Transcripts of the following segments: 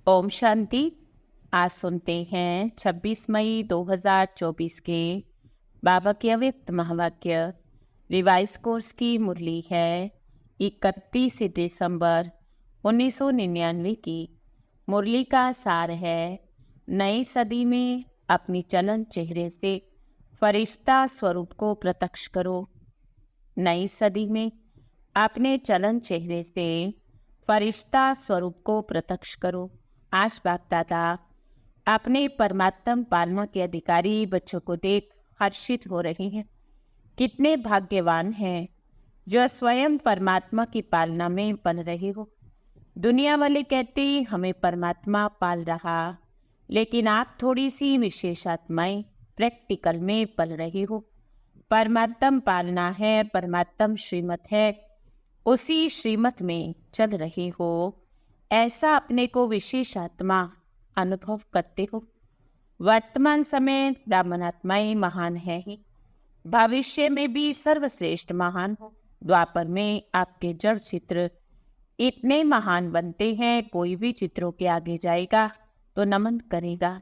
ओम शांति। आज सुनते हैं 26 मई 2024 के बाबा के अव्यक्त महावाक्य। रिवाइज कोर्स की मुरली है 31 दिसंबर 1999 की। मुरली का सार है, नई सदी में अपनी चलन चेहरे से फरिश्ता स्वरूप को प्रत्यक्ष करो। नई सदी में अपने चलन चेहरे से फरिश्ता स्वरूप को प्रत्यक्ष करो। आज बाप दादा अपने परमात्म पालना के अधिकारी बच्चों को देख हर्षित हो रहे हैं। कितने भाग्यवान हैं जो स्वयं परमात्मा की पालना में पल रहे हो। दुनिया वाले कहते हमें परमात्मा पाल रहा, लेकिन आप थोड़ी सी विशेष आत्माएं प्रैक्टिकल में पल रही हो। परमात्म पालना है, परमात्म श्रीमत है, उसी श्रीमत में चल रही हो। ऐसा अपने को विशेष आत्मा अनुभव करते हो। वर्तमान समय ब्राह्मण आत्माएं महान है ही, भविष्य में भी सर्वश्रेष्ठ महान हो। द्वापर में आपके जड़ चित्र इतने महान बनते हैं, कोई भी चित्रों के आगे जाएगा तो नमन करेगा।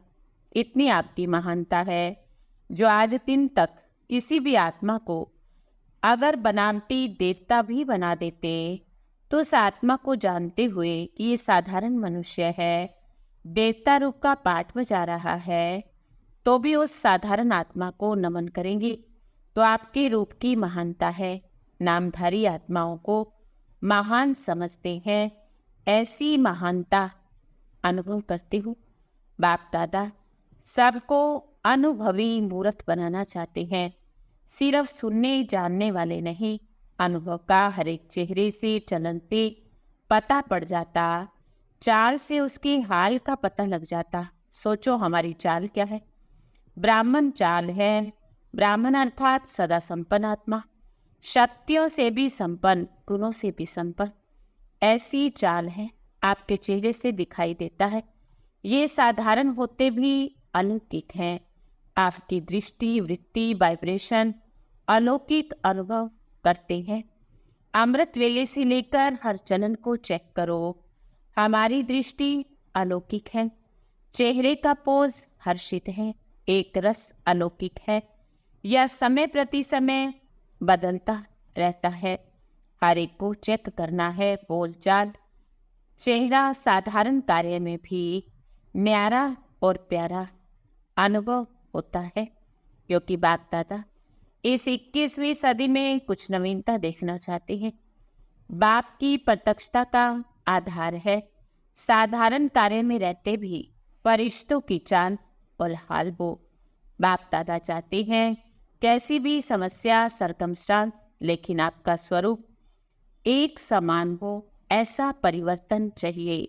इतनी आपकी महानता है जो आज दिन तक किसी भी आत्मा को अगर बनावटी देवता भी बना देते तो उस आत्मा को जानते हुए कि ये साधारण मनुष्य है, देवता रूप का पाठ बजा रहा है, तो भी उस साधारण आत्मा को नमन करेंगे। तो आपके रूप की महानता है। नामधारी आत्माओं को महान समझते हैं, ऐसी महानता अनुभव करते हो। बाप दादा सबको अनुभवी मूर्त बनाना चाहते हैं, सिर्फ सुनने जानने वाले नहीं। अनुभव का हर एक चेहरे से, चलन से पता पड़ जाता, चाल से उसके हाल का पता लग जाता। सोचो हमारी चाल क्या है। ब्राह्मण चाल है। ब्राह्मण अर्थात सदा संपन्न आत्मा, शक्तियों से भी संपन्न, गुणों से भी संपन्न। ऐसी चाल है, आपके चेहरे से दिखाई देता है। ये साधारण होते भी अलौकिक हैं। आपकी दृष्टि, वृत्ति, वाइब्रेशन अलौकिक अनुभव करते हैं। अमृत वेले से लेकर हर चलन को चेक करो। हमारी दृष्टि अलौकिक है, चेहरे का पोज हर्षित है, एक रस अलौकिक है। यह समय प्रति समय बदलता रहता है। हर एक को चेक करना है। बोलचाल, चेहरा साधारण कार्य में भी न्यारा और प्यारा अनुभव होता है, क्योंकि बाप दादा इस 21वीं सदी में कुछ नवीनता देखना चाहते हैं। बाप की प्रत्यक्षता का आधार है। साधारण कार्य में रहते भी फरिश्तों की चाल और हाल हो। बाप दादा चाहते हैं कैसी भी समस्या, सरकमस्टांस, लेकिन आपका स्वरूप एक समान हो, ऐसा परिवर्तन चाहिए।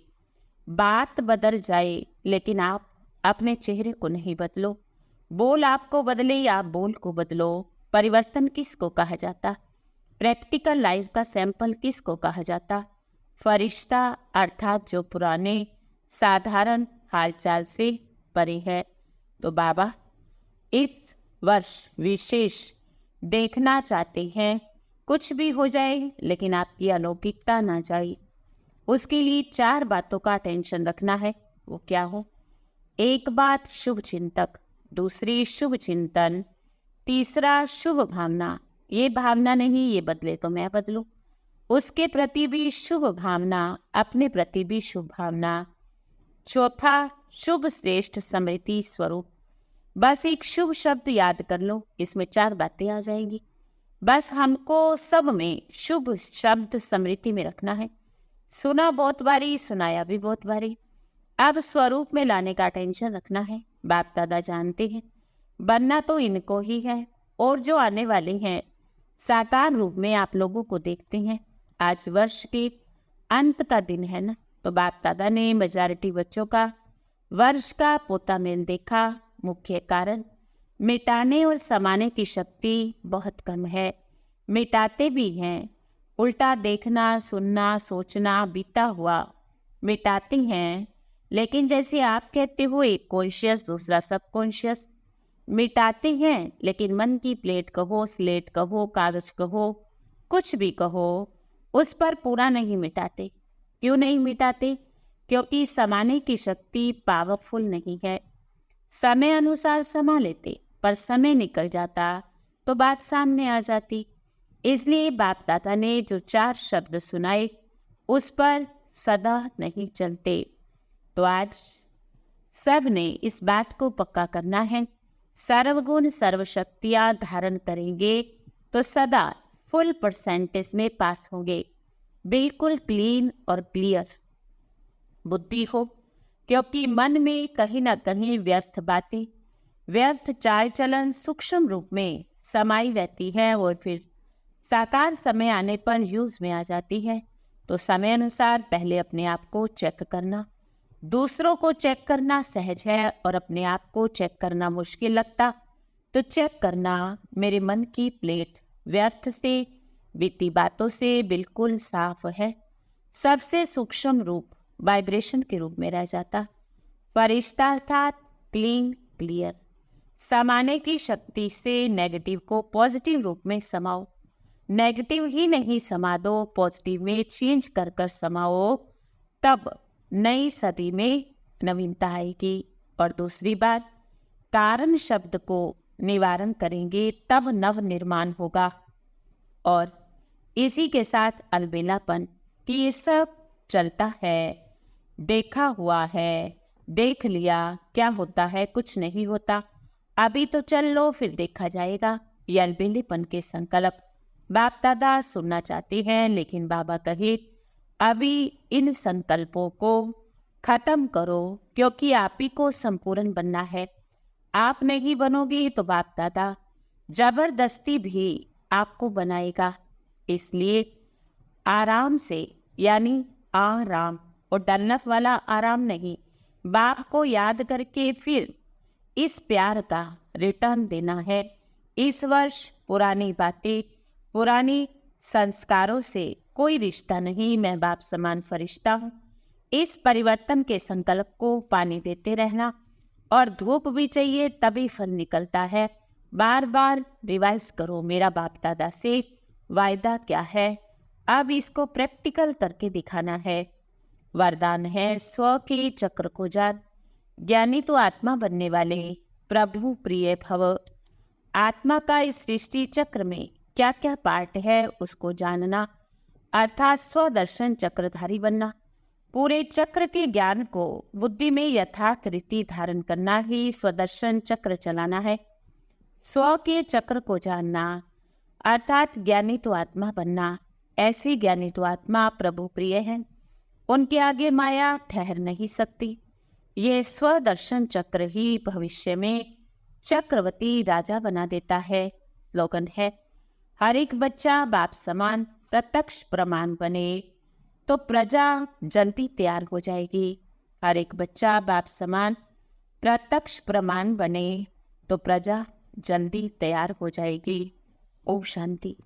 बात बदल जाए लेकिन आप अपने चेहरे को नहीं बदलो। बोल आपको बदले या आप बोल को बदलो। परिवर्तन किसको कहा जाता? प्रैक्टिकल लाइफ का सैंपल किसको कहा जाता? फरिश्ता अर्थात जो पुराने साधारण हालचाल से परे है। तो बाबा इस वर्ष विशेष देखना चाहते हैं। कुछ भी हो जाए लेकिन आपकी अलौकिकता ना जाए, उसके लिए 4 बातों का टेंशन रखना है। वो क्या हो? एक बात शुभ चिंतक, दूसरी शुभ चिंतन, तीसरा शुभ भावना। ये भावना नहीं ये बदले तो मैं बदलूं। उसके प्रति भी शुभ भावना, अपने प्रति भी शुभ भावना। चौथा शुभ श्रेष्ठ स्मृति स्वरूप। बस एक शुभ शब्द याद कर लो, इसमें 4 बातें आ जाएंगी। बस हमको सब में शुभ शब्द स्मृति में रखना है। सुना बहुत बारी, सुनाया भी बहुत बारी। अब स्वरूप में लाने का टेंशन रखना है। बाप दादा जानते हैं बनना तो इनको ही है, और जो आने वाले हैं साकार रूप में आप लोगों को देखते हैं। आज वर्ष के अंत का दिन है ना, तो बाप दादा ने मेजॉरिटी बच्चों का वर्ष का पोता मेल देखा। मुख्य कारण मिटाने और समाने की शक्ति बहुत कम है। मिटाते भी हैं, उल्टा देखना, सुनना, सोचना, बीता हुआ मिटाते हैं। लेकिन जैसे आप कहते हो एक कॉन्शियस दूसरा सबकॉन्शियस, मिटाते हैं लेकिन मन की प्लेट कहो, स्लेट कहो, कागज कहो, कुछ भी कहो, उस पर पूरा नहीं मिटाते। क्यों नहीं मिटाते? क्योंकि समाने की शक्ति पावरफुल नहीं है। समय अनुसार समा लेते, पर समय निकल जाता तो बात सामने आ जाती। इसलिए बाप दादा ने जो 4 शब्द सुनाए उस पर सदा नहीं चलते। तो आज सब ने इस बात को पक्का करना है, सर्वगुण सर्व शक्तियां धारण करेंगे तो सदा फुल परसेंटेज में पास होंगे, बिल्कुल क्लीन और क्लियर बुद्धि हो। क्योंकि मन में कहीं ना कहीं व्यर्थ बातें, व्यर्थ चाल चलन सूक्ष्म रूप में समाई रहती है और फिर साकार समय आने पर यूज में आ जाती है। तो समय अनुसार पहले अपने आप को चेक करना। दूसरों को चेक करना सहज है और अपने आप को चेक करना मुश्किल लगता, तो चेक करना मेरे मन की प्लेट व्यर्थ से, बीती बातों से बिल्कुल साफ है। सबसे सूक्ष्म रूप वाइब्रेशन के रूप में रह जाता। फरिश्ता अर्थात क्लीन क्लियर। समाने की शक्ति से नेगेटिव को पॉजिटिव रूप में समाओ। नेगेटिव ही नहीं समा दो, पॉजिटिव में चेंज कर कर समाओ, तब नई सदी में नवीनता आएगी। और दूसरी बात, कारण शब्द को निवारण करेंगे तब नव निर्माण होगा। और इसी के साथ अलबेलापन कि ये सब चलता है, देखा हुआ है, देख लिया, क्या होता है, कुछ नहीं होता, अभी तो चल लो फिर देखा जाएगा। ये अलबेलेपन के संकल्प बाप दादा सुनना चाहते हैं, लेकिन बाबा कहे अभी इन संकल्पों को खत्म करो, क्योंकि आप ही को संपूर्ण बनना है। आप नहीं बनोगी तो बाप दादा जबरदस्ती भी आपको बनाएगा। इसलिए आराम से, यानी आराम, और डरनफ वाला आराम नहीं, बाप को याद करके फिर इस प्यार का रिटर्न देना है। इस वर्ष पुरानी बातें, पुरानी संस्कारों से कोई रिश्ता नहीं, मैं बाप समान फरिश्ता हूँ। इस परिवर्तन के संकल्प को पानी देते रहना, और धूप भी चाहिए तभी फल निकलता है। बार बार रिवाइज करो, मेरा बाप दादा से वायदा क्या है, अब इसको प्रैक्टिकल करके दिखाना है। वरदान है स्व के चक्र को जान। ज्ञानी तो आत्मा बनने वाले, प्रभु प्रिय भव। आत्मा का इस सृष्टि चक्र में क्या क्या पार्ट है उसको जानना, अर्थात स्वदर्शन चक्रधारी बनना। पूरे चक्र के ज्ञान को बुद्धि में यथार्थ रीति धारण करना ही स्वदर्शन चक्र चलाना है। स्व के चक्र को जानना अर्थात ज्ञानी तो आत्मा बनना। ऐसी ज्ञानी तो आत्मा प्रभु प्रिय है, उनके आगे माया ठहर नहीं सकती। ये स्वदर्शन चक्र ही भविष्य में चक्रवर्ती राजा बना देता है। स्लोगन है, हर एक बच्चा बाप समान प्रत्यक्ष प्रमाण बने तो प्रजा जल्दी तैयार हो जाएगी। हर एक बच्चा बाप समान प्रत्यक्ष प्रमाण बने तो प्रजा जल्दी तैयार हो जाएगी। ओम शांति।